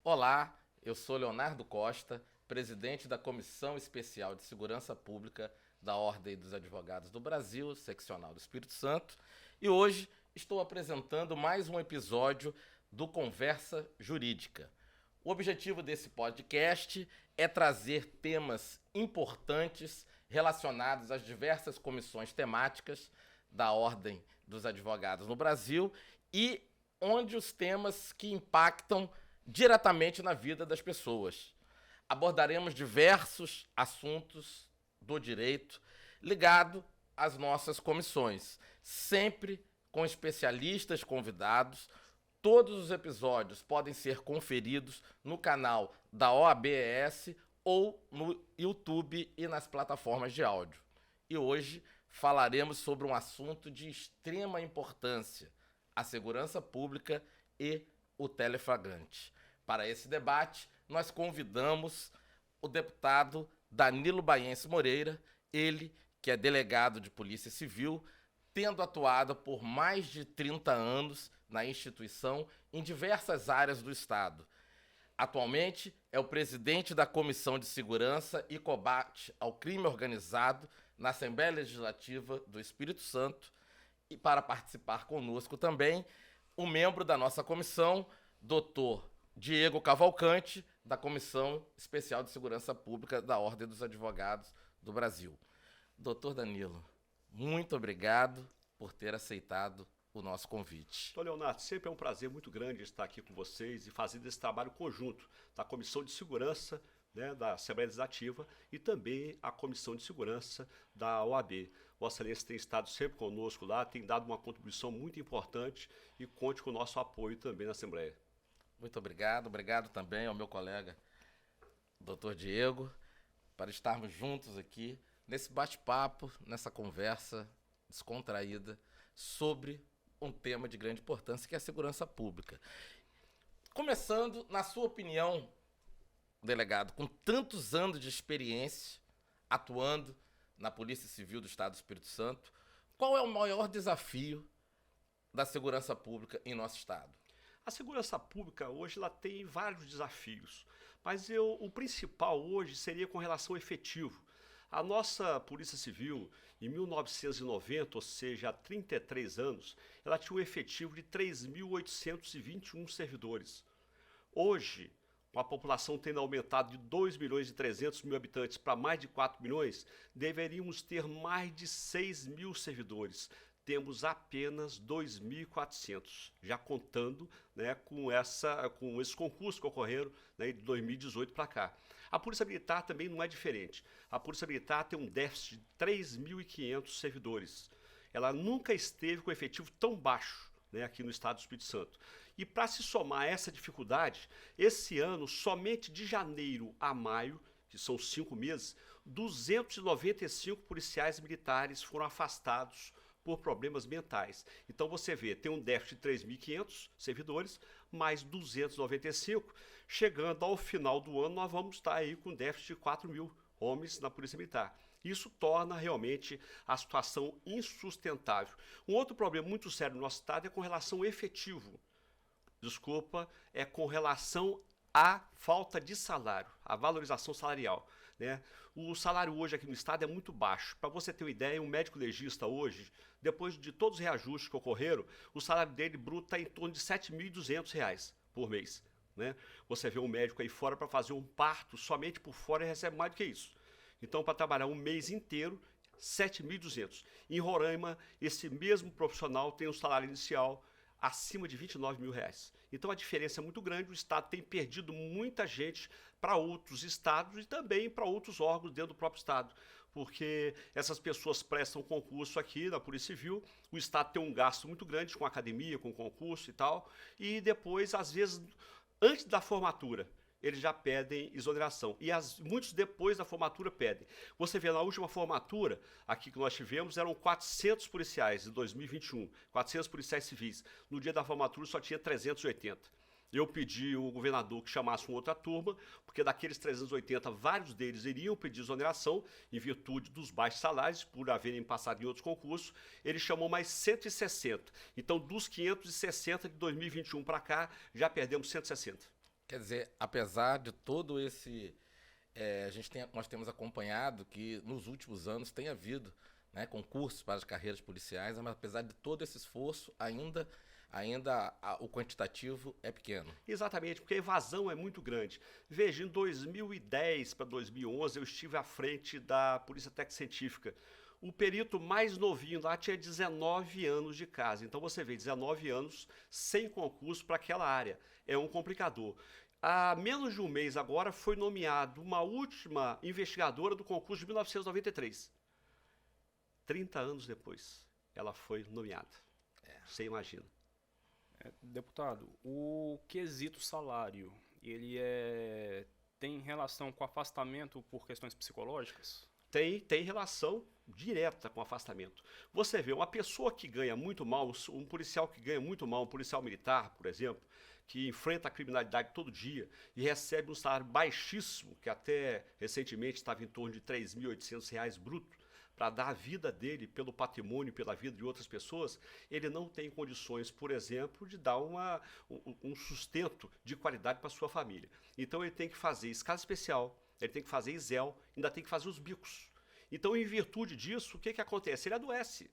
Olá, eu sou Leonardo Costa, presidente da Comissão Especial de Segurança Pública da Ordem dos Advogados do Brasil, seccional do Espírito Santo, e hoje estou apresentando mais um episódio do Conversa Jurídica. O objetivo desse podcast é trazer temas importantes relacionados às diversas comissões temáticas da Ordem dos Advogados no Brasil e onde os temas que impactam diretamente na vida das pessoas. Abordaremos diversos assuntos do direito ligado às nossas comissões, sempre com especialistas convidados. Todos os episódios podem ser conferidos no canal da OABES ou no YouTube e nas plataformas de áudio. E hoje falaremos sobre um assunto de extrema importância: a segurança pública e o teleflagrante. Para esse debate, nós convidamos o deputado Danilo Baiense Moreira, ele que é delegado de Polícia Civil, tendo atuado por mais de 30 anos na instituição em diversas áreas do Estado. Atualmente é o presidente da Comissão de Segurança e Combate ao Crime Organizado na Assembleia Legislativa do Espírito Santo. E para participar conosco também, um membro da nossa comissão, doutor Diego Cavalcante, da Comissão Especial de Segurança Pública da Ordem dos Advogados do Brasil. Doutor Danilo, muito obrigado por ter aceitado o nosso convite. Então, Leonardo, sempre é um prazer muito grande estar aqui com vocês e fazer esse trabalho conjunto da Comissão de Segurança, né, da Assembleia Legislativa e também a Comissão de Segurança da OAB. Vossa Excelência tem estado sempre conosco lá, tem dado uma contribuição muito importante e conte com o nosso apoio também na Assembleia. Muito obrigado, obrigado também ao meu colega, doutor Diego, para estarmos juntos aqui nesse bate-papo, nessa conversa descontraída sobre um tema de grande importância, que é a segurança pública. Começando, na sua opinião, delegado, com tantos anos de experiência atuando na Polícia Civil do Estado do Espírito Santo, qual é o maior desafio da segurança pública em nosso Estado? A segurança pública hoje ela tem vários desafios, mas o principal hoje seria com relação ao efetivo. A nossa Polícia Civil, em 1990, ou seja, há 33 anos, ela tinha um efetivo de 3.821 servidores. Hoje, com a população tendo aumentado de 2 milhões e 300 mil habitantes para mais de 4 milhões, deveríamos ter mais de 6 mil servidores. Temos apenas 2.400, já contando, né, com esses concursos que ocorreram, né, de 2018 para cá. A Polícia Militar também não é diferente. A Polícia Militar tem um déficit de 3.500 servidores. Ela nunca esteve com efetivo tão baixo, né, aqui no estado do Espírito Santo. E para se somar a essa dificuldade, esse ano, somente de janeiro a maio, que são 5 meses, 295 policiais militares foram afastados por problemas mentais. Então você vê, tem um déficit de 3.500 servidores, mais 295, chegando ao final do ano nós vamos estar aí com um déficit de 4.000 homens na Polícia Militar. Isso torna realmente a situação insustentável. Um outro problema muito sério no nosso estado é com relação ao efetivo. Desculpa, é com relação à falta de salário, à valorização salarial, né? O salário hoje aqui no estado é muito baixo. Para você ter uma ideia, um médico legista hoje, depois de todos os reajustes que ocorreram, o salário dele bruto está em torno de R$ 7.200 por mês, né? Você vê um médico aí fora para fazer um parto, somente por fora, e recebe mais do que isso. Então, para trabalhar um mês inteiro, 7.200. Em Roraima, esse mesmo profissional tem um salário inicial acima de R$ 29.000. Então a diferença é muito grande, o Estado tem perdido muita gente para outros estados e também para outros órgãos dentro do próprio Estado, porque essas pessoas prestam concurso aqui na Polícia Civil, o Estado tem um gasto muito grande com academia, com concurso e tal, e depois, às vezes, antes da formatura, eles já pedem exoneração. E muitos depois da formatura pedem. Você vê, na última formatura, aqui que nós tivemos, eram 400 policiais em 2021, 400 policiais civis. No dia da formatura só tinha 380. Eu pedi ao governador que chamasse uma outra turma, porque daqueles 380, vários deles iriam pedir exoneração, em virtude dos baixos salários, por haverem passado em outros concursos. Ele chamou mais 160. Então, dos 560 de 2021 para cá, já perdemos 160. Quer dizer, apesar de todo esse... nós temos acompanhado que nos últimos anos tem havido, né, concursos para as carreiras policiais, mas apesar de todo esse esforço, o quantitativo é pequeno. Exatamente, porque a evasão é muito grande. Veja, em 2010 para 2011 eu estive à frente da Polícia Técnica Científica. O perito mais novinho lá tinha 19 anos de casa. Então você vê, 19 anos sem concurso para aquela área. É um complicador. Há menos de um mês agora foi nomeado uma última investigadora do concurso de 1993. 30 anos depois, ela foi nomeada. Você imagina. Deputado, o quesito salário, ele tem relação com afastamento por questões psicológicas? Tem relação direta com afastamento. Você vê, uma pessoa que ganha muito mal, um policial que ganha muito mal, um policial militar, por exemplo, que enfrenta a criminalidade todo dia e recebe um salário baixíssimo, que até recentemente estava em torno de R$ 3.800 bruto, para dar a vida dele pelo patrimônio, pela vida de outras pessoas, ele não tem condições, por exemplo, de dar um sustento de qualidade para sua família. Então ele tem que fazer escala especial, ele tem que fazer ISEL, ainda tem que fazer os bicos. Então, em virtude disso, o que acontece? Ele adoece.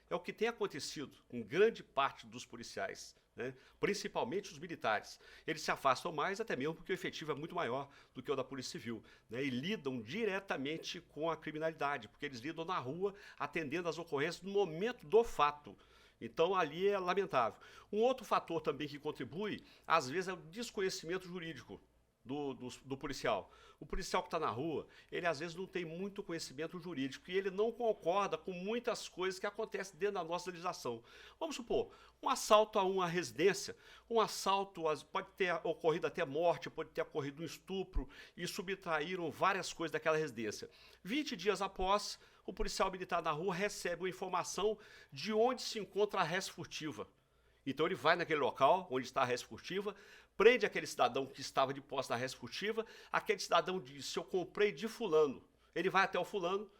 É o que tem acontecido com grande parte dos policiais, né? Principalmente os militares. Eles se afastam mais, até mesmo porque o efetivo é muito maior do que o da Polícia Civil, né? E lidam diretamente com a criminalidade, porque eles lidam na rua, atendendo às ocorrências no momento do fato. Então, ali é lamentável. Um outro fator também que contribui, às vezes, é o desconhecimento jurídico do policial. O policial que está na rua, ele às vezes não tem muito conhecimento jurídico e ele não concorda com muitas coisas que acontecem dentro da nossa legislação. Vamos supor, um assalto a uma residência, um assalto pode ter ocorrido até morte, pode ter ocorrido um estupro e subtraíram várias coisas daquela residência. 20 dias após, o policial militar na rua recebe uma informação de onde se encontra a res furtiva. Então ele vai naquele local onde está a res furtiva, prende aquele cidadão que estava de posse da res furtiva, aquele cidadão diz, eu comprei de fulano. Ele vai até o fulano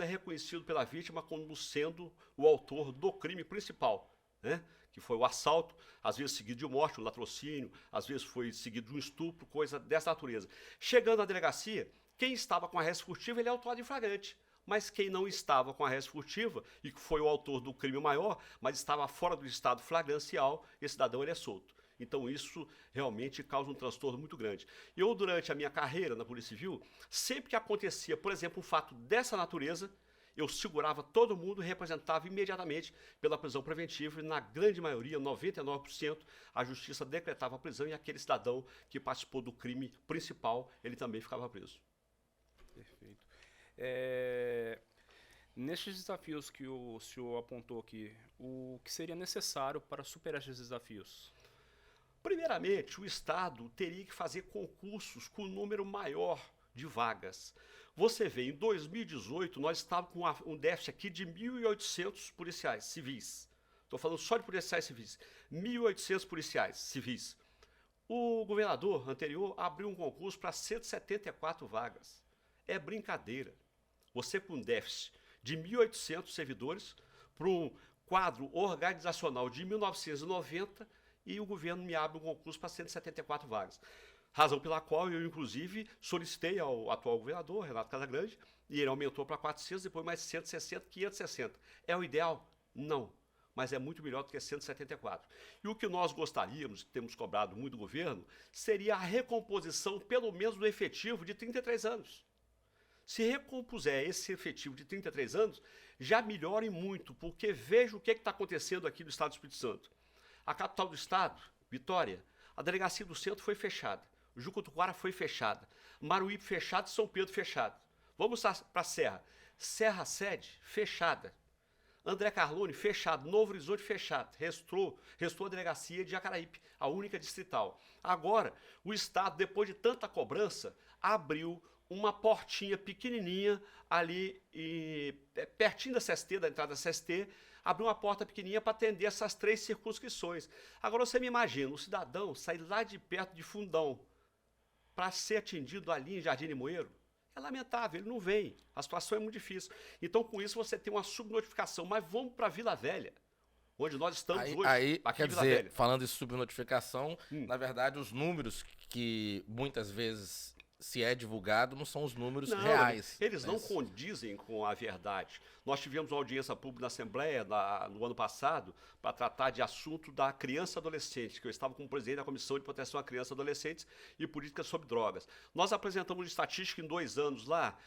é reconhecido pela vítima como sendo o autor do crime principal, né? Que foi o assalto, às vezes seguido de morte, o latrocínio, às vezes foi seguido de um estupro, coisa dessa natureza. Chegando à delegacia, quem estava com a res furtiva, ele é autuado em flagrante. Mas quem não estava com a res furtiva, e que foi o autor do crime maior, mas estava fora do estado flagrancial, esse cidadão ele é solto. Então isso realmente causa um transtorno muito grande. Eu, durante a minha carreira na Polícia Civil, sempre que acontecia, por exemplo, um fato dessa natureza, eu segurava todo mundo e representava imediatamente pela prisão preventiva e na grande maioria, 99%, a justiça decretava a prisão e aquele cidadão que participou do crime principal, ele também ficava preso. Perfeito. Nestes desafios que o senhor apontou aqui, o que seria necessário para superar esses desafios? Primeiramente, o Estado teria que fazer concursos com um número maior de vagas. Você vê, em 2018, nós estávamos com um déficit aqui de 1.800 policiais civis. Estou falando só de policiais civis. 1.800 policiais civis. O governador anterior abriu um concurso para 174 vagas. É brincadeira. Você com um déficit de 1.800 servidores para um quadro organizacional de 1990 e o governo me abre um concurso para 174 vagas. Razão pela qual eu, inclusive, solicitei ao atual governador, Renato Casagrande, e ele aumentou para 400, depois mais 160, 560. É o ideal? Não. Mas é muito melhor do que 174. E o que nós gostaríamos, temos cobrado muito do governo, seria a recomposição, pelo menos, do efetivo de 33 anos. Se recompuser esse efetivo de 33 anos, já melhore muito, porque veja o que está acontecendo aqui no estado do Espírito Santo. A capital do estado, Vitória, a delegacia do centro foi fechada, Jucutuquara foi fechada, Maruípe fechado e São Pedro fechado. Vamos para a Serra. Serra Sede, fechada. André Carlone, fechado. Novo Horizonte, fechado. Restou a delegacia de Jacaraípe, a única distrital. Agora, o estado, depois de tanta cobrança, abriu uma portinha pequenininha ali, pertinho da CST, da entrada da CST, abriu uma porta pequenininha para atender essas 3 circunscrições. Agora você me imagina, o cidadão sair lá de perto de Fundão para ser atendido ali em Jardim Limoeiro. É lamentável, ele não vem. A situação é muito difícil. Então, com isso, você tem uma subnotificação. Mas vamos para Vila Velha, onde nós estamos Aí, hoje, aí aqui quer em Vila dizer, Velha. falando de subnotificação, na verdade, os números que muitas vezes se é divulgado não são os números Não, reais. eles né? não condizem com a verdade. Nós tivemos uma audiência pública na Assembleia no ano passado para tratar de assunto da criança e adolescente, que eu estava como presidente da Comissão de Proteção à Criança e Adolescentes e Políticas sobre Drogas. Nós apresentamos estatística em 2 anos lá,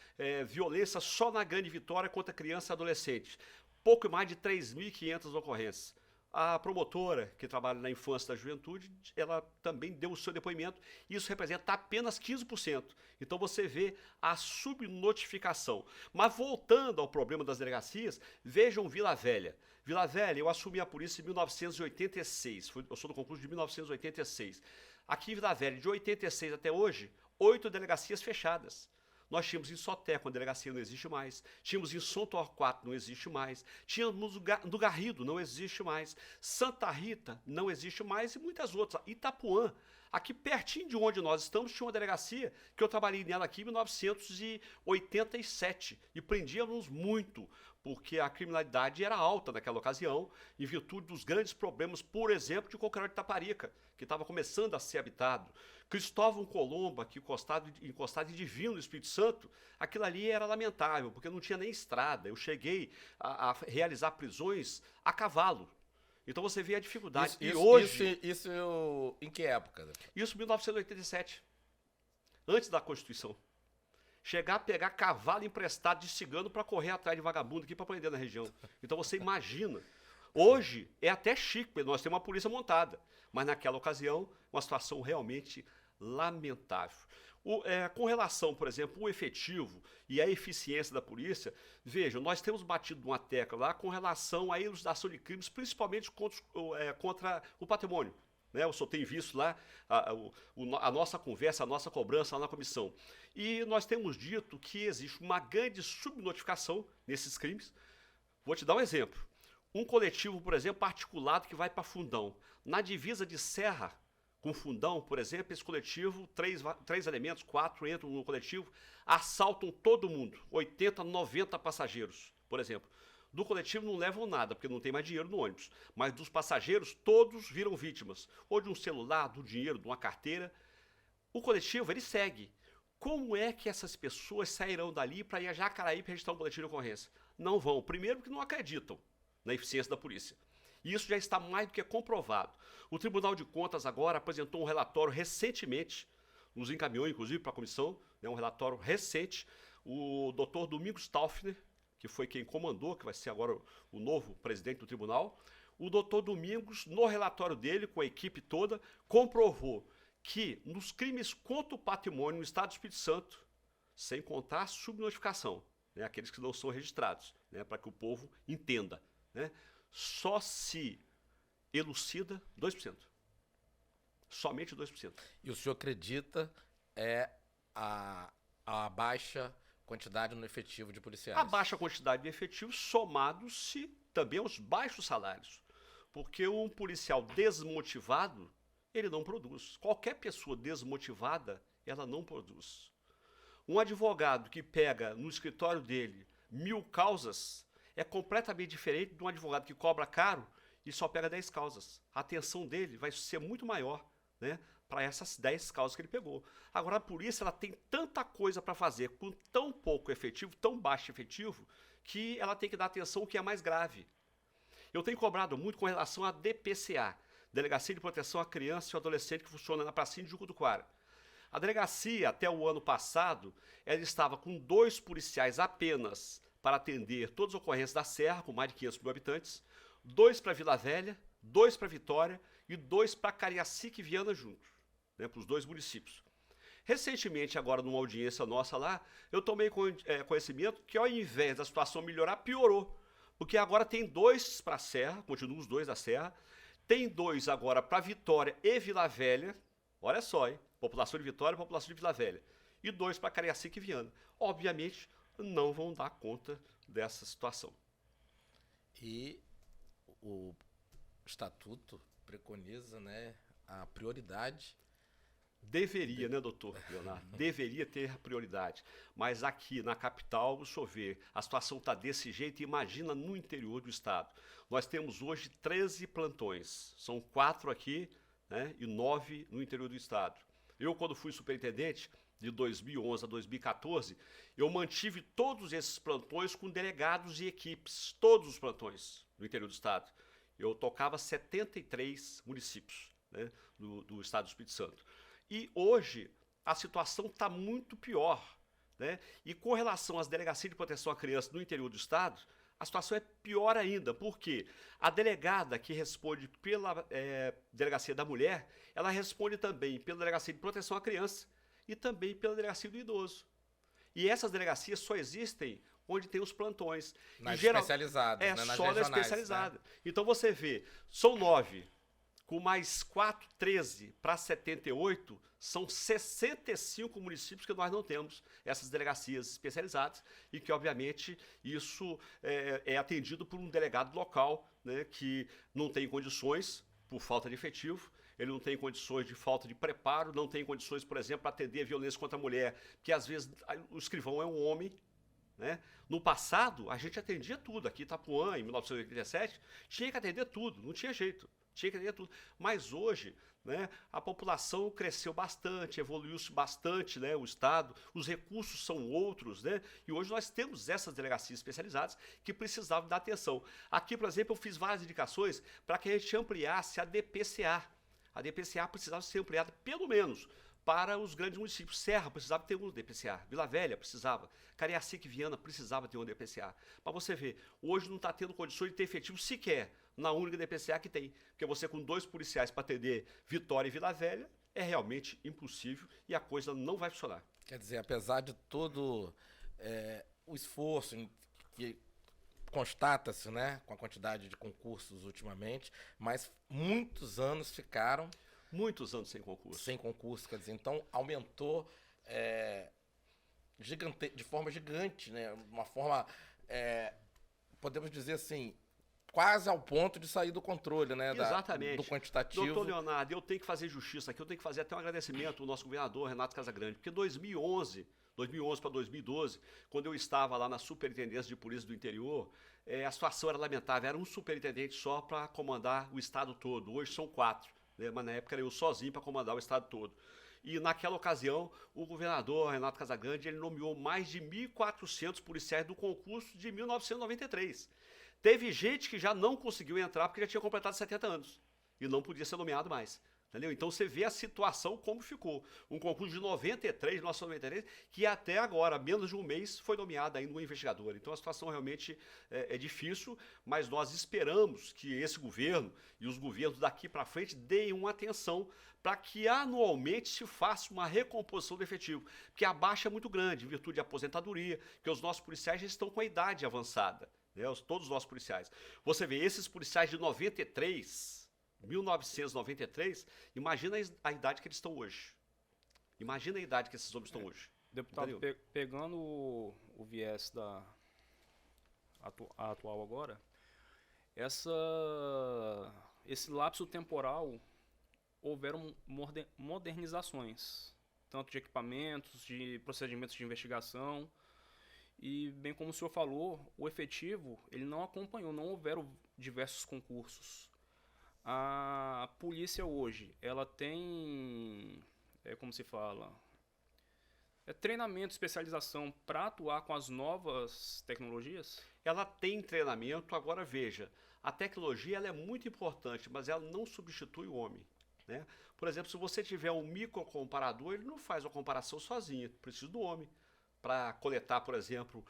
violência só na Grande Vitória contra criança e adolescente. Pouco mais de 3.500 ocorrências. A promotora, que trabalha na infância e da juventude, ela também deu o seu depoimento, e isso representa apenas 15%. Então você vê a subnotificação. Mas voltando ao problema das delegacias, vejam Vila Velha. Vila Velha, eu assumi a polícia em 1986, eu sou do concurso de 1986. Aqui em Vila Velha, de 86 até hoje, 8 delegacias fechadas. Nós tínhamos em Soté, quando a delegacia não existe mais. Tínhamos em São Torquato, não existe mais. Tínhamos no Garrido, não existe mais. Santa Rita, não existe mais. E muitas outras. Itapuã, aqui pertinho de onde nós estamos, tinha uma delegacia que eu trabalhei nela aqui em 1987. E prendíamos muito, porque a criminalidade era alta naquela ocasião, em virtude dos grandes problemas, por exemplo, de Coqueiral de Taparica, que estava começando a ser habitado. Cristóvão Colombo, aqui encostado em Divino, no Espírito Santo, aquilo ali era lamentável, porque não tinha nem estrada. Eu cheguei a realizar prisões a cavalo. Então você vê a dificuldade. Em que época? Isso em 1987, antes da Constituição. Chegar a pegar cavalo emprestado de cigano para correr atrás de vagabundo aqui para prender na região. Então você imagina. Hoje é até chique, porque nós temos uma polícia montada. Mas naquela ocasião, uma situação realmente lamentável. Com relação, por exemplo, ao efetivo e a eficiência da polícia, vejam, nós temos batido uma tecla lá com relação à elucidação de crimes, principalmente contra o patrimônio. Né? O senhor tem visto lá a nossa conversa, a nossa cobrança lá na comissão. E nós temos dito que existe uma grande subnotificação nesses crimes. Vou te dar um exemplo. Um coletivo, por exemplo, articulado que vai para Fundão. Na divisa de Serra com Fundão, por exemplo, esse coletivo, 3 elementos, 4 entram no coletivo, assaltam todo mundo, 80, 90 passageiros, por exemplo. Do coletivo não levam nada, porque não tem mais dinheiro no ônibus. Mas dos passageiros, todos viram vítimas. Ou de um celular, do dinheiro, de uma carteira. O coletivo, ele segue. Como é que essas pessoas sairão dali para ir a Jacaraí para registrar um boletim de ocorrência? Não vão. Primeiro, porque não acreditam na eficiência da polícia. E isso já está mais do que comprovado. O Tribunal de Contas agora apresentou um relatório recentemente, nos encaminhou inclusive para a comissão, um relatório recente. O doutor Domingos Taufner, que foi quem comandou, que vai ser agora o novo presidente do tribunal, o doutor Domingos, no relatório dele, com a equipe toda, comprovou que nos crimes contra o patrimônio no Estado do Espírito Santo, sem contar a subnotificação, aqueles que não são registrados, para que o povo entenda, só se elucida 2%. Somente 2%. E o senhor acredita a baixa quantidade no efetivo de policiais? A baixa quantidade de efetivos somado-se também aos baixos salários. Porque um policial desmotivado, ele não produz. Qualquer pessoa desmotivada, ela não produz. Um advogado que pega no escritório dele 1000 causas é completamente diferente de um advogado que cobra caro e só pega 10 causas. A atenção dele vai ser muito maior, para essas 10 causas que ele pegou. Agora, a polícia ela tem tanta coisa para fazer com tão pouco efetivo, tão baixo efetivo, que ela tem que dar atenção ao que é mais grave. Eu tenho cobrado muito com relação à DPCA, Delegacia de Proteção à Criança e ao Adolescente, que funciona na pracinha de Jucutuquara. A delegacia, até o ano passado, ela estava com 2 policiais apenas para atender todas as ocorrências da Serra, com mais de 500 mil habitantes, 2 para Vila Velha, 2 para Vitória e 2 para Cariacica e Viana juntos, para os 2 municípios. Recentemente, agora numa audiência nossa lá, eu tomei conhecimento que ao invés da situação melhorar, piorou. Porque agora tem 2 para a Serra, continuam os 2 da Serra, tem 2 agora para Vitória e Vila Velha, olha só, população de Vitória e população de Vila Velha, e 2 para Cariacica e Viana. Obviamente, não vão dar conta dessa situação. E o estatuto preconiza a prioridade Deveria, né, doutor Leonardo? Deveria ter prioridade. Mas aqui na capital, o senhor vê, a situação está desse jeito, imagina no interior do estado. Nós temos hoje 13 plantões, são 4 aqui, né, e 9 no interior do estado. Eu, quando fui superintendente, de 2011 a 2014, eu mantive todos esses plantões com delegados e equipes, todos os plantões no interior do estado. Eu tocava 73 municípios, né, do estado do Espírito Santo. E hoje a situação está muito pior, né? E com relação às delegacias de proteção à criança no interior do estado, a situação é pior ainda, porque a delegada que responde pela delegacia da mulher, ela responde também pela delegacia de proteção à criança e também pela delegacia do idoso. E essas delegacias só existem onde tem os plantões. Nas geral, especializadas, né? Nas só na regionais, especializada. né? Então você vê, são 9. Com mais 4, 13 para 78, são 65 municípios que nós não temos essas delegacias especializadas e que, obviamente, isso é atendido por um delegado local, né, que não tem condições, por falta de efetivo, ele não tem condições de falta de preparo, não tem condições, por exemplo, para atender a violência contra a mulher, porque às vezes o escrivão é um homem, né? No passado, a gente atendia tudo. Aqui em Itapuã, em 1987, tinha que atender tudo, não tinha jeito. Tinha que atender tudo. Mas hoje, né, a população cresceu bastante, evoluiu-se bastante, né, o Estado, os recursos são outros, né, e hoje nós temos essas delegacias especializadas que precisavam dar atenção. Aqui, por exemplo, eu fiz várias indicações para que a gente ampliasse a DPCA. A DPCA precisava ser ampliada, pelo menos, para os grandes municípios. Serra precisava ter um DPCA, Vila Velha precisava, Cariacica e Viana precisava ter um DPCA. Mas você vê, hoje não está tendo condições de ter efetivo sequer na única DPCA que tem. Porque você com 2 policiais para atender Vitória e Vila Velha é realmente impossível e a coisa não vai funcionar. Quer dizer, apesar de todo o esforço que constata-se, né, com a quantidade de concursos ultimamente, mas muitos anos ficaram Muitos anos sem concurso. sem concurso, quer dizer, então aumentou de forma gigante, né, uma forma, podemos dizer assim, quase ao ponto de sair do controle, né, Exatamente. do quantitativo. Doutor Leonardo, eu tenho que fazer justiça aqui, eu tenho que fazer até um agradecimento ao nosso governador, Renato Casagrande, porque 2011 para 2012, quando eu estava lá na Superintendência de Polícia do Interior, a situação era lamentável, era um superintendente só para comandar o estado todo, hoje são 4, né, mas na época era eu sozinho para comandar o estado todo. E naquela ocasião, o governador Renato Casagrande, ele nomeou mais de 1.400 policiais do concurso de 1993. Teve gente que já não conseguiu entrar porque já tinha completado 70 anos e não podia ser nomeado mais. Entendeu? Então você vê a situação como ficou. Um concurso de 93, 1993, que até agora, menos de um mês, foi nomeado ainda um investigador. Então a situação realmente é difícil, mas nós esperamos que esse governo e os governos daqui para frente deem uma atenção para que anualmente se faça uma recomposição do efetivo, porque a baixa é muito grande, em virtude de aposentadoria, porque os nossos policiais já estão com a idade avançada. Né, todos os nossos policiais. Você vê, esses policiais de 1993, imagina a idade que eles estão hoje. Imagina a idade que esses homens estão hoje. Deputado, pegando o viés atual agora, esse lapso temporal, houveram modernizações, tanto de equipamentos, de procedimentos de investigação. E, bem como o senhor falou, o efetivo ele não acompanhou, não houveram diversos concursos. A polícia hoje, ela tem, como se fala, treinamento, especialização para atuar com as novas tecnologias? Ela tem treinamento, agora veja, a tecnologia ela é muito importante, mas ela não substitui o homem. Né? Por exemplo, se você tiver um microcomparador, ele não faz a comparação sozinho, precisa do homem. Para coletar, por exemplo,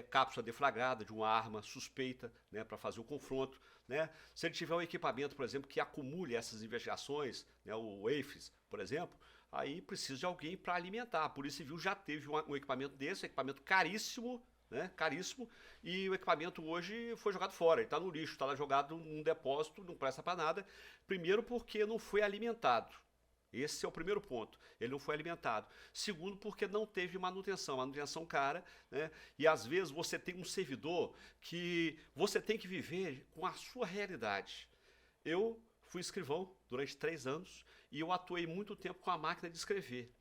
cápsula deflagrada de uma arma suspeita, né, para fazer o confronto. Né? Se ele tiver um equipamento, por exemplo, que acumule essas investigações, né, o EIFES, por exemplo, aí precisa de alguém para alimentar. A Polícia Civil já teve um equipamento desse, um equipamento caríssimo, né, caríssimo, e o equipamento hoje foi jogado fora, ele está no lixo, está lá jogado num depósito, não presta para nada. Primeiro porque não foi alimentado. Esse é o primeiro ponto, ele não foi alimentado. Segundo, porque não teve manutenção cara, né? E às vezes você tem um servidor que você tem que viver com a sua realidade. Eu fui escrivão durante 3 anos e eu atuei muito tempo com a máquina de escrever.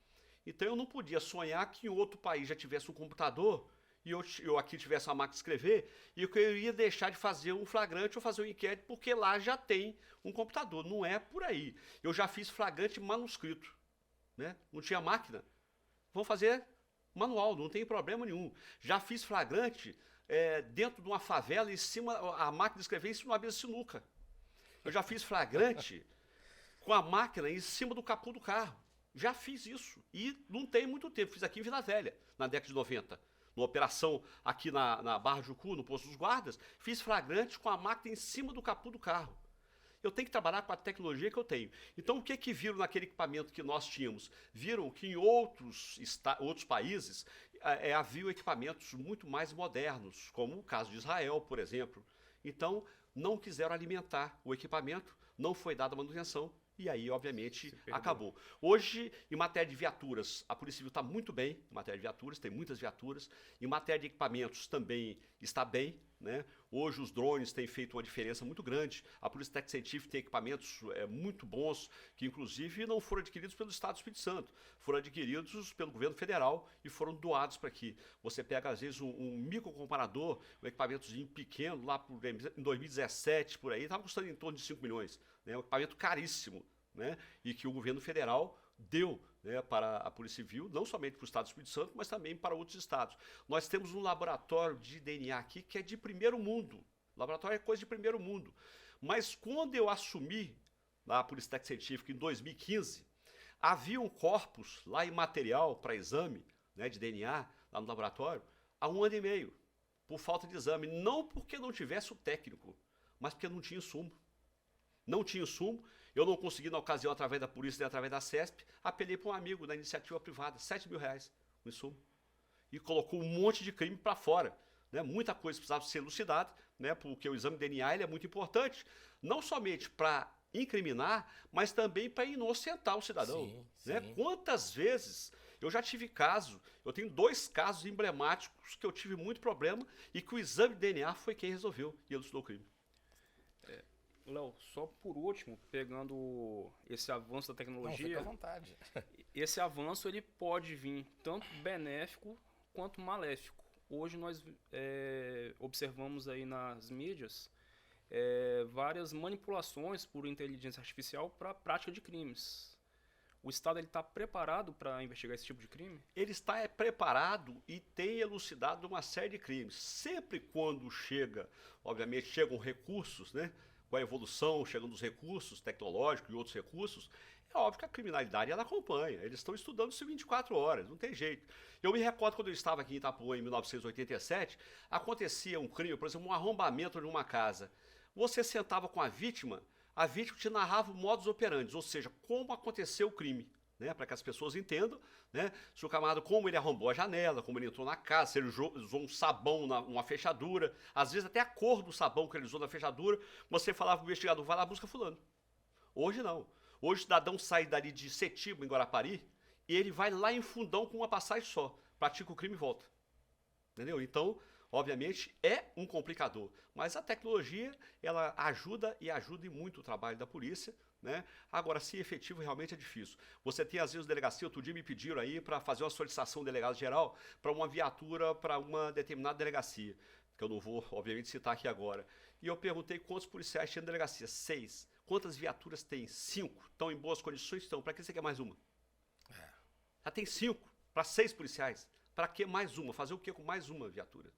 Então eu não podia sonhar que em outro país já tivesse um computador e eu aqui tivesse uma máquina de escrever e que eu ia deixar de fazer um flagrante ou fazer um inquérito porque lá já tem um computador. Não é por aí. Eu já fiz flagrante manuscrito, né? Não tinha máquina. Vamos fazer manual, não tem problema nenhum. Já fiz flagrante dentro de uma favela, em cima, a máquina de escrever em cima de uma mesa de sinuca. Eu já fiz flagrante com a máquina em cima do capô do carro. Já fiz isso. E não tem muito tempo. Fiz aqui em Vila Velha, na década de 90. Numa operação aqui na Barra Jucu, no Posto dos Guardas, fiz flagrante com a máquina em cima do capô do carro. Eu tenho que trabalhar com a tecnologia que eu tenho. Então, o que viram naquele equipamento que nós tínhamos? Viram que em outros países haviam equipamentos muito mais modernos, como o caso de Israel, por exemplo. Então, não quiseram alimentar o equipamento, não foi dada manutenção, e aí, obviamente, acabou. Hoje, em matéria de viaturas, a Polícia Civil está muito bem, em matéria de viaturas, tem muitas viaturas. Em matéria de equipamentos também está bem, né? Hoje os drones têm feito uma diferença muito grande. A Polícia Técnica Científica tem equipamentos muito bons, que inclusive não foram adquiridos pelo Estado do Espírito Santo, foram adquiridos pelo governo federal e foram doados para aqui. Você pega, às vezes, um microcomparador, um equipamentozinho pequeno, lá em 2017, por aí, estava custando em torno de 5 milhões. Né? Um equipamento caríssimo, né? E que o governo federal deu, né, para a Polícia Civil, não somente para o Estado do Espírito Santo, mas também para outros estados. Nós temos um laboratório de DNA aqui que é de primeiro mundo. Laboratório é coisa de primeiro mundo. Mas quando eu assumi a Polícia Técnica Científica em 2015, havia um corpus lá em material para exame, né, de DNA lá no laboratório há 1 ano e meio, por falta de exame. Não porque não tivesse o técnico, mas porque não tinha insumo. Não tinha insumo, eu não consegui na ocasião, através da polícia e através da CESP, apelei para um amigo da iniciativa privada, R$7 mil o insumo. E colocou um monte de crime para fora. Né? Muita coisa precisava ser elucidada, né? Porque o exame de DNA ele é muito importante, não somente para incriminar, mas também para inocentar o cidadão. Sim, né? sim. Quantas vezes eu já tive caso, eu tenho 2 casos emblemáticos que eu tive muito problema e que o exame de DNA foi quem resolveu e elucidou o crime. Léo, só por último, pegando esse avanço da Não, tecnologia, fica à vontade. esse avanço ele pode vir tanto benéfico quanto maléfico. Hoje nós observamos aí nas mídias várias manipulações por inteligência artificial para a prática de crimes. O Estado está preparado para investigar esse tipo de crime? Ele está preparado e tem elucidado uma série de crimes. Sempre quando obviamente chegam recursos, né? Com a evolução, chegando os recursos tecnológicos e outros recursos, é óbvio que a criminalidade ela acompanha. Eles estão estudando isso 24 horas, não tem jeito. Eu me recordo quando eu estava aqui em Itapuã, em 1987, acontecia um crime, por exemplo, um arrombamento de uma casa. Você sentava com a vítima te narrava o modus operandi, ou seja, como aconteceu o crime. Né, para que as pessoas entendam, né, se o camarada, como ele arrombou a janela, como ele entrou na casa, se ele usou um sabão numa fechadura, às vezes até a cor do sabão que ele usou na fechadura, você falava para o investigador, vai lá, busca fulano. Hoje não. Hoje o cidadão sai dali de Setiba, em Guarapari, e ele vai lá em Fundão com uma passagem só, pratica o crime e volta. Entendeu? Então, obviamente, é um complicador, mas a tecnologia, ela ajuda e ajuda muito o trabalho da polícia, né? Agora, se efetivo, realmente é difícil. Você tem, às vezes, delegacia, outro dia me pediram aí para fazer uma solicitação do delegado-geral para uma viatura para uma determinada delegacia, que eu não vou, obviamente, citar aqui agora. E eu perguntei quantos policiais tinha na delegacia. 6. Quantas viaturas tem? 5. Estão em boas condições? Estão. Para que você quer mais uma? Já tem 5 para 6 policiais. Para que mais uma? Fazer o que com mais uma viatura?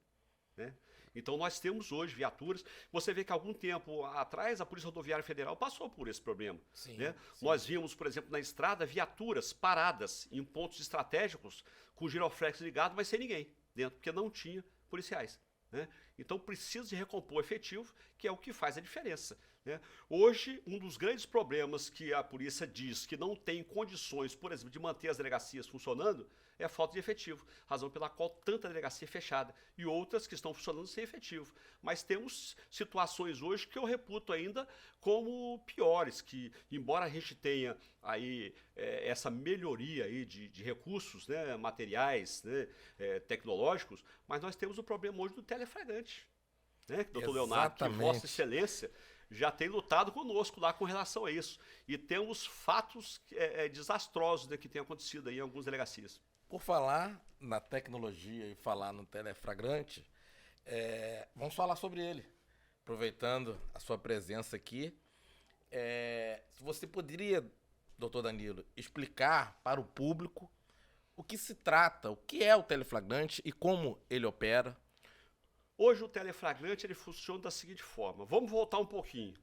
Né? Então nós temos hoje viaturas. Você vê que há algum tempo atrás a Polícia Rodoviária Federal passou por esse problema. Sim, né? sim. Nós vimos, por exemplo, na estrada viaturas paradas em pontos estratégicos com o giroflex ligado, mas sem ninguém dentro, porque não tinha policiais. Né? Então precisa de recompor efetivo, que é o que faz a diferença. Né? Hoje, um dos grandes problemas que a polícia diz que não tem condições, por exemplo, de manter as delegacias funcionando, é a falta de efetivo, razão pela qual tanta delegacia é fechada e outras que estão funcionando sem efetivo. Mas temos situações hoje que eu reputo ainda como piores, que embora a gente tenha aí essa melhoria aí de recursos, né, materiais, né, tecnológicos, mas nós temos o problema hoje do teleflagrante. Né, doutor Leonardo, que Vossa Excelência já tem lutado conosco lá com relação a isso. E temos fatos desastrosos, né, que tem acontecido aí em algumas delegacias. Por falar na tecnologia e falar no teleflagrante, vamos falar sobre ele. Aproveitando a sua presença aqui, se você poderia, doutor Danilo, explicar para o público o que se trata, o que é o teleflagrante e como ele opera. Hoje o teleflagrante ele funciona da seguinte forma. Vamos voltar um pouquinho.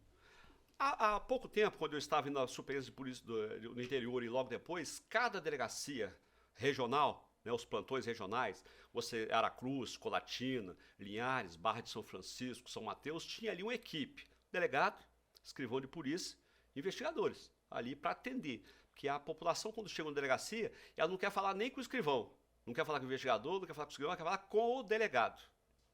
Há pouco tempo, quando eu estava na Superintendência de Polícia do interior e logo depois, cada delegacia regional, né, os plantões regionais, Aracruz, Colatina, Linhares, Barra de São Francisco, São Mateus, tinha ali uma equipe, delegado, escrivão de polícia, investigadores, ali para atender. Porque a população, quando chega na delegacia, ela não quer falar nem com o escrivão, não quer falar com o investigador, não quer falar com o escrivão, ela quer falar com o delegado.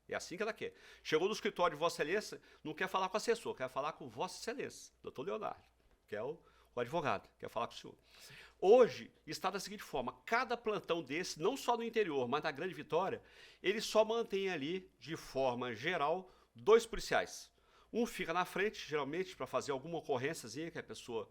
É assim que ela quer. Chegou no escritório de Vossa Excelência, não quer falar com o assessor, quer falar com Vossa Excelência, doutor Leonardo, que é o advogado, quer falar com o senhor. Hoje, está da seguinte forma, cada plantão desse, não só no interior, mas na Grande Vitória, ele só mantém ali, de forma geral, 2 policiais. Um fica na frente, geralmente, para fazer alguma ocorrênciazinha que a pessoa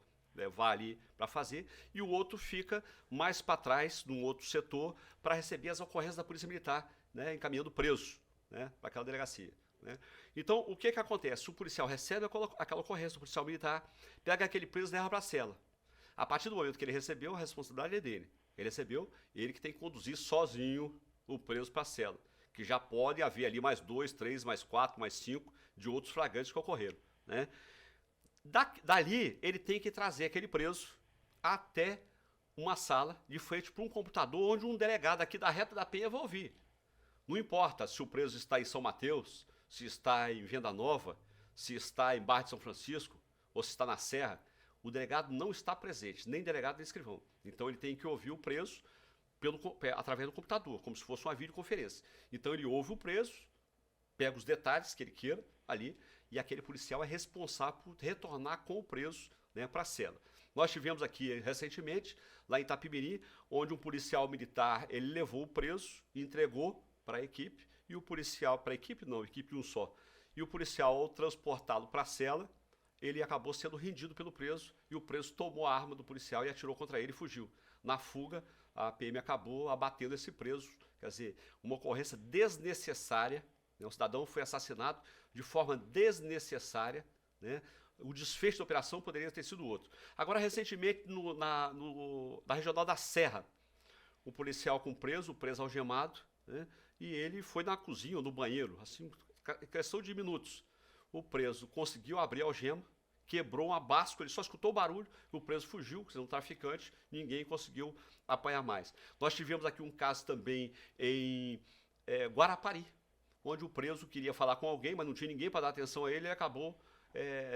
vá ali para fazer, e o outro fica mais para trás, num outro setor, para receber as ocorrências da Polícia Militar, né, encaminhando preso, né, para aquela delegacia. Né? Então, o que acontece? O policial recebe aquela ocorrência do policial militar, pega aquele preso e leva para a cela. A partir do momento que ele recebeu, a responsabilidade é dele. Ele recebeu, ele que tem que conduzir sozinho o preso para a cela. Que já pode haver ali mais 2, 3, mais 4, mais 5 de outros flagrantes que ocorreram. Né? Dali, ele tem que trazer aquele preso até uma sala de frente para um computador onde um delegado aqui da Reta da Penha vai ouvir. Não importa se o preso está em São Mateus, se está em Venda Nova, se está em Barra de São Francisco ou se está na Serra, o delegado não está presente, nem delegado nem escrivão. Então ele tem que ouvir o preso através do computador, como se fosse uma videoconferência. Então ele ouve o preso, pega os detalhes que ele queira ali, e aquele policial é responsável por retornar com o preso, né, para a cela. Nós tivemos aqui recentemente, lá em Itapimirim, onde um policial militar ele levou o preso e entregou para a equipe, e o policial, para a equipe não, equipe um só, e o policial, ao transportá-lo para a cela, ele acabou sendo rendido pelo preso, e o preso tomou a arma do policial e atirou contra ele e fugiu. Na fuga, a PM acabou abatendo esse preso, quer dizer, uma ocorrência desnecessária, né? O cidadão foi assassinado de forma desnecessária, né? O desfecho da operação poderia ter sido outro. Agora, recentemente, na Regional da Serra, o policial com o preso algemado, né? E ele foi na cozinha ou no banheiro, assim, em questão de minutos. O preso conseguiu abrir a algema, quebrou um abasco, ele só escutou o barulho, o preso fugiu, que é um traficante, ninguém conseguiu apanhar mais. Nós tivemos aqui um caso também em Guarapari, onde o preso queria falar com alguém, mas não tinha ninguém para dar atenção a ele, e acabou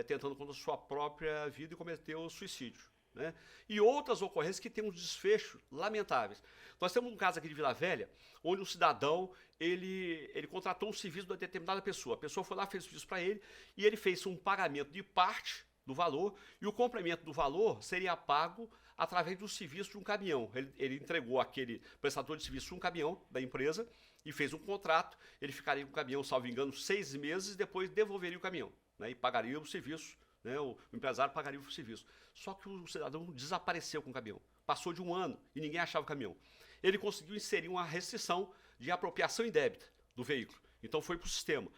tentando contra a sua própria vida e cometeu suicídio. Né? E outras ocorrências que têm um desfecho lamentáveis. Nós temos um caso aqui de Vila Velha, onde um cidadão ele contratou um serviço de uma determinada pessoa. A pessoa foi lá, fez o serviço para ele, e ele fez um pagamento de parte do valor, e o complemento do valor seria pago através do serviço de um caminhão. Ele entregou aquele prestador de serviço um caminhão da empresa e fez um contrato. Ele ficaria com o caminhão, salvo engano, 6 meses, e depois devolveria o caminhão, né, e pagaria o serviço. Né, o empresário pagaria o serviço. Só que o cidadão desapareceu com o caminhão. Passou de 1 ano e ninguém achava o caminhão. Ele conseguiu inserir uma restrição de apropriação indébita do veículo. Então foi para o sistema.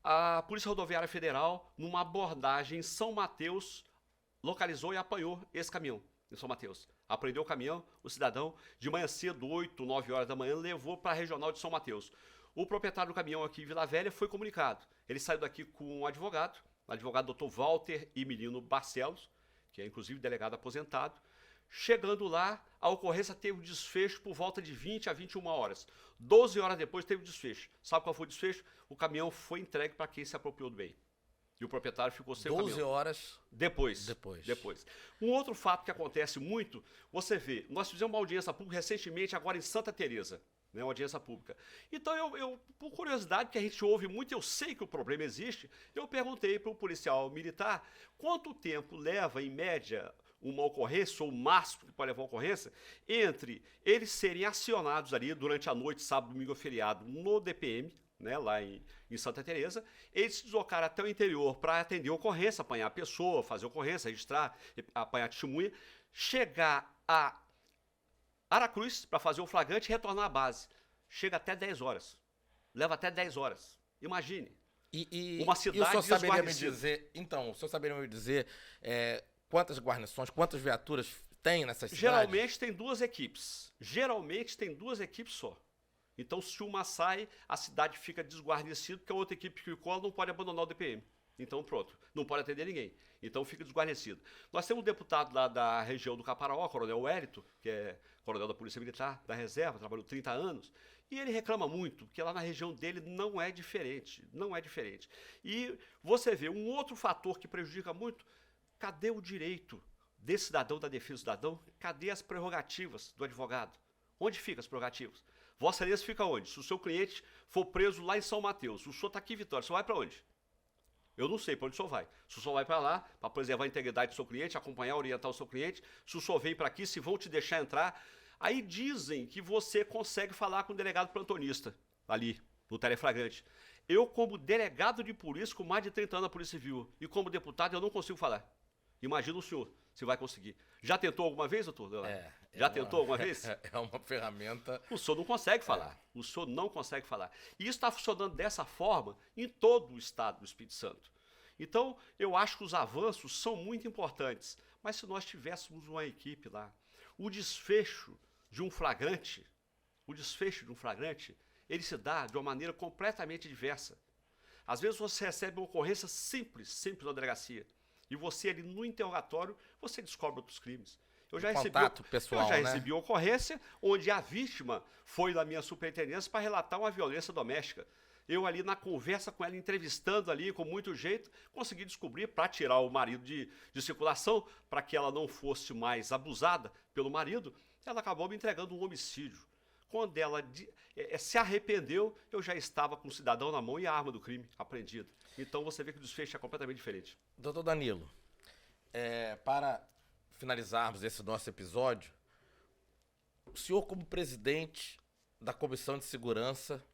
A Polícia Rodoviária Federal, numa abordagem em São Mateus, localizou e apanhou esse caminhão em São Mateus. Apreendeu o caminhão, o cidadão, de manhã cedo, 8, 9 horas da manhã, levou para a Regional de São Mateus. O proprietário do caminhão aqui em Vila Velha foi comunicado. Ele saiu daqui com um advogado, o advogado Dr. Walter Emilino Barcelos, que é inclusive delegado aposentado. Chegando lá, a ocorrência teve um desfecho por volta de 20 a 21 horas. 12 horas depois teve o desfecho. Sabe qual foi o desfecho? O caminhão foi entregue para quem se apropriou do bem. E o proprietário ficou sem o caminhão. 12 horas depois. Um outro fato que acontece muito, você vê, nós fizemos uma audiência pública recentemente, agora em Santa Teresa, né, uma audiência pública. Então, eu, por curiosidade, que a gente ouve muito, eu sei que o problema existe, eu perguntei para o policial militar quanto tempo leva, em média, uma ocorrência, ou o máximo que pode levar uma ocorrência, entre eles serem acionados ali durante a noite, sábado, domingo ou feriado, no DPM, né, lá em Santa Teresa. Eles se deslocaram até o interior para atender a ocorrência, apanhar a pessoa, fazer ocorrência, registrar, apanhar testemunha, chegar a Aracruz para fazer o flagrante e retornar à base. Chega até 10 horas. Leva até 10 horas. Imagine. Uma cidade e o senhor saberia me desguarnecida. dizer, então, o senhor saberia me dizer quantas guarnições, quantas viaturas tem nessas cidades? Geralmente tem duas equipes. Geralmente tem duas equipes só. Então, se uma sai, a cidade fica desguarnecida, porque a outra equipe que cola não pode abandonar o DPM. Então, pronto, não pode atender ninguém. Então, fica desguarnecido. Nós temos um deputado lá da região do Caparaó, Coronel Wellington, que é coronel da Polícia Militar, da Reserva, trabalhou 30 anos, e ele reclama muito, porque lá na região dele não é diferente, não é diferente. E você vê um outro fator que prejudica muito, cadê o direito desse cidadão, da defesa do cidadão? Cadê as prerrogativas do advogado? Onde ficam as prerrogativas? Vossa Excelência fica onde? Se o seu cliente for preso lá em São Mateus, o senhor está aqui em Vitória, o senhor vai para onde? Eu não sei para onde o senhor vai. Se o senhor vai para lá, para preservar a integridade do seu cliente, acompanhar, orientar o seu cliente, se o senhor vem para aqui, se vão te deixar entrar. Aí dizem que você consegue falar com o delegado plantonista, ali, no teleflagrante. Eu, como delegado de polícia, com mais de 30 anos na Polícia Civil, e como deputado, eu não consigo falar. Imagina o senhor, se vai conseguir. Já tentou alguma vez, doutor? Já tentou alguma vez? É uma ferramenta... O senhor não consegue falar. O senhor não consegue falar. E isso está funcionando dessa forma em todo o estado do Espírito Santo. Então, eu acho que os avanços são muito importantes. Mas se nós tivéssemos uma equipe lá, o desfecho de um flagrante, ele se dá de uma maneira completamente diversa. Às vezes você recebe uma ocorrência simples na delegacia. E você ali no interrogatório, você descobre outros crimes. Eu já recebi ocorrência onde a vítima foi na minha superintendência para relatar uma violência doméstica. Eu ali na conversa com ela, entrevistando ali com muito jeito, consegui descobrir para tirar o marido de circulação, para que ela não fosse mais abusada pelo marido, ela acabou me entregando um homicídio. Quando ela se arrependeu, eu já estava com o cidadão na mão e a arma do crime apreendida. Então você vê que o desfecho é completamente diferente. Doutor Danilo, para finalizarmos esse nosso episódio, o senhor como presidente da Comissão de Segurança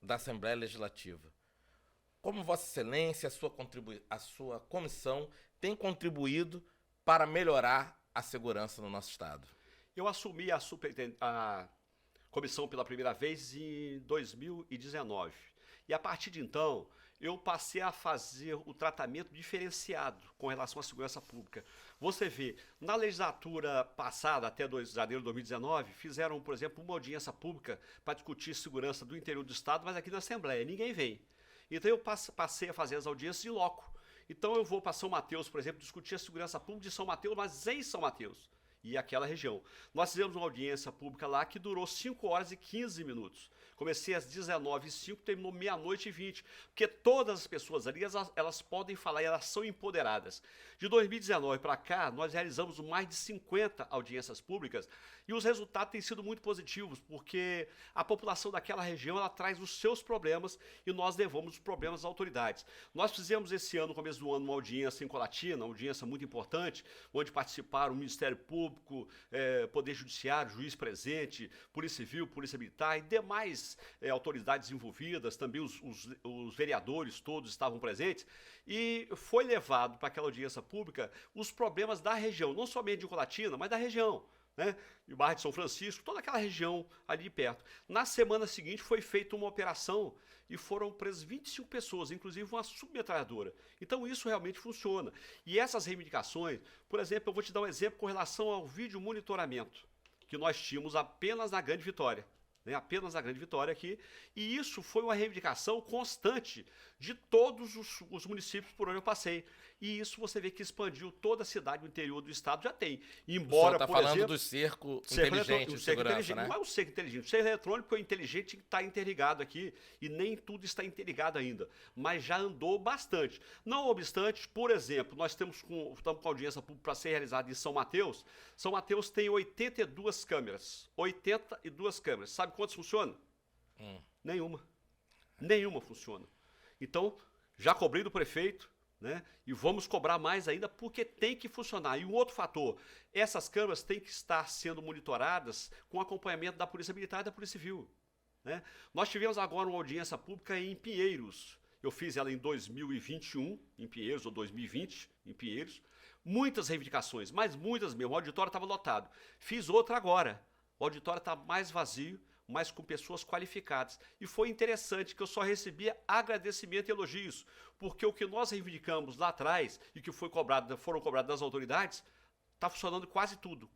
da Assembleia Legislativa, como Vossa Excelência, a sua comissão tem contribuído para melhorar a segurança no nosso estado? Eu assumi a comissão pela primeira vez em 2019. E a partir de então, eu passei a fazer o tratamento diferenciado com relação à segurança pública. Você vê, na legislatura passada, até janeiro de 2019, fizeram, por exemplo, uma audiência pública para discutir segurança do interior do estado, mas aqui na Assembleia, ninguém vem. Então eu passei a fazer as audiências em loco. Então eu vou para São Mateus, por exemplo, discutir a segurança pública de São Mateus, mas em São Mateus e aquela região. Nós fizemos uma audiência pública lá que durou 5 horas e 15 minutos. Comecei às 19h05, terminou meia-noite e 20, porque todas as pessoas ali, elas podem falar e elas são empoderadas. De 2019 para cá, nós realizamos mais de 50 audiências públicas e os resultados têm sido muito positivos, porque a população daquela região, ela traz os seus problemas e nós levamos os problemas às autoridades. Nós fizemos esse ano, no começo do ano, uma audiência em Colatina, uma audiência muito importante, onde participaram o Ministério Público, Poder Judiciário, juiz presente, Polícia Civil, Polícia Militar e demais autoridades envolvidas, também os vereadores todos estavam presentes, e foi levado para aquela audiência pública os problemas da região, não somente de Colatina, mas da região, né? E o Barra de São Francisco, toda aquela região ali perto. Na semana seguinte foi feita uma operação e foram presas 25 pessoas, inclusive uma submetralhadora. Então isso realmente funciona. E essas reivindicações, por exemplo, eu vou te dar um exemplo com relação ao vídeo monitoramento, que nós tínhamos apenas na Grande Vitória. Apenas na Grande Vitória aqui, e isso foi uma reivindicação constante de todos os municípios por onde eu passei. E isso você vê que expandiu toda a cidade, o interior do estado já tem. Embora, está falando do cerco inteligente de segurança, né? Não é o cerco inteligente. O cerco eletrônico é inteligente, está interligado aqui, e nem tudo está interligado ainda. Mas já andou bastante. Não obstante, por exemplo, nós estamos com a audiência pública para ser realizada em São Mateus. São Mateus tem 82 câmeras. 82 câmeras. Sabe quantas funcionam? Nenhuma. Nenhuma funciona. Então, já cobrei do prefeito, né? E vamos cobrar mais ainda porque tem que funcionar. E um outro fator, essas câmeras têm que estar sendo monitoradas com acompanhamento da Polícia Militar e da Polícia Civil. né? Nós tivemos agora uma audiência pública em Pinheiros. Eu fiz ela em 2021, em Pinheiros, ou 2020, em Pinheiros. Muitas reivindicações, mas muitas mesmo. O auditório estava lotado. Fiz outra agora. O auditório está mais vazio, mas com pessoas qualificadas. E foi interessante que eu só recebia agradecimento e elogios, porque o que nós reivindicamos lá atrás e que foram cobrados das autoridades, está funcionando quase tudo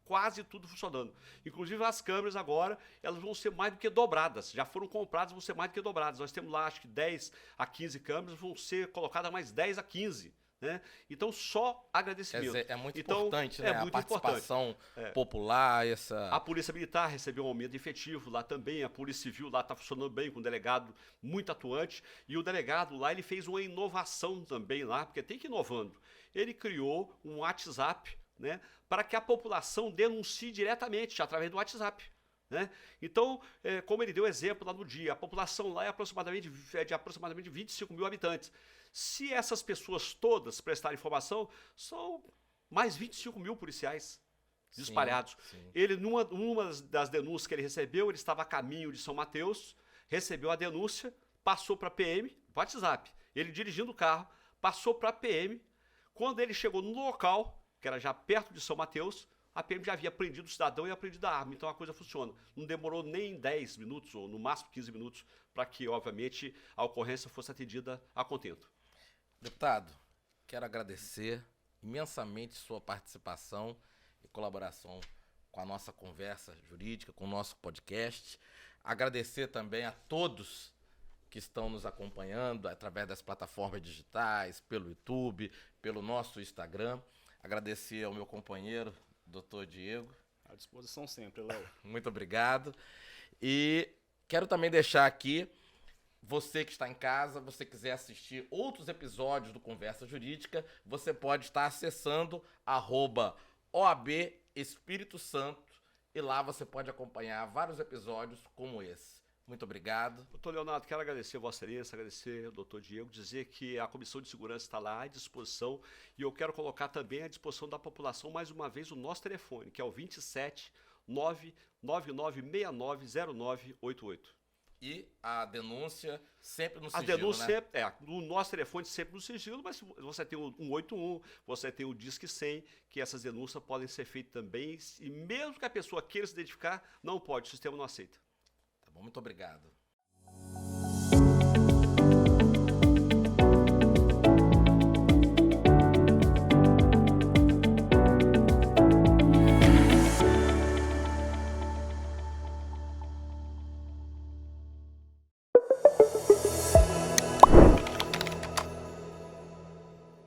funcionando. Inclusive as câmeras agora, elas vão ser mais do que dobradas, já foram compradas, vão ser mais do que dobradas. Nós temos lá, acho que 10 a 15 câmeras, vão ser colocadas mais 10 a 15. Né? Então, só agradecimento. Quer dizer, é muito importante, né? É muito a participação importante. popular, essa... A Polícia Militar recebeu um aumento efetivo lá também, a Polícia Civil lá está funcionando bem, com um delegado muito atuante, e o delegado lá, ele fez uma inovação também lá, porque tem que ir inovando. Ele criou um WhatsApp, né, para que a população denuncie diretamente, através do WhatsApp. Né? Então, como ele deu exemplo lá no dia, a população lá é de aproximadamente 25 mil habitantes. Se essas pessoas todas prestarem informação, são mais 25 mil policiais espalhados. Sim. Ele, numa das denúncias que ele recebeu, ele estava a caminho de São Mateus, recebeu a denúncia, passou para a PM, WhatsApp. Ele dirigindo o carro, passou para a PM. Quando ele chegou no local, que era já perto de São Mateus, a PM já havia prendido o cidadão e apreendido a arma. Então a coisa funciona. Não demorou nem 10 minutos, ou no máximo 15 minutos, para que, obviamente, a ocorrência fosse atendida a contento. Deputado, quero agradecer imensamente sua participação e colaboração com a nossa conversa jurídica, com o nosso podcast. Agradecer também a todos que estão nos acompanhando através das plataformas digitais, pelo YouTube, pelo nosso Instagram. Agradecer ao meu companheiro, Dr. Diego. À disposição sempre, Léo. Muito obrigado. E quero também deixar aqui, você que está em casa, você quiser assistir outros episódios do Conversa Jurídica, você pode estar acessando @OAB Espírito Santo e lá você pode acompanhar vários episódios como esse. Muito obrigado. Doutor Leonardo, quero agradecer a Vossa Excelência, agradecer ao doutor Diego, dizer que a Comissão de Segurança está lá à disposição e eu quero colocar também à disposição da população, mais uma vez, o nosso telefone, que é o 27 999690988. E a denúncia sempre no sigilo, A denúncia, né? no nosso telefone sempre no sigilo, mas você tem o 181, você tem o Disque 100, que essas denúncias podem ser feitas também, e mesmo que a pessoa queira se identificar, não pode, o sistema não aceita. Tá bom, muito obrigado.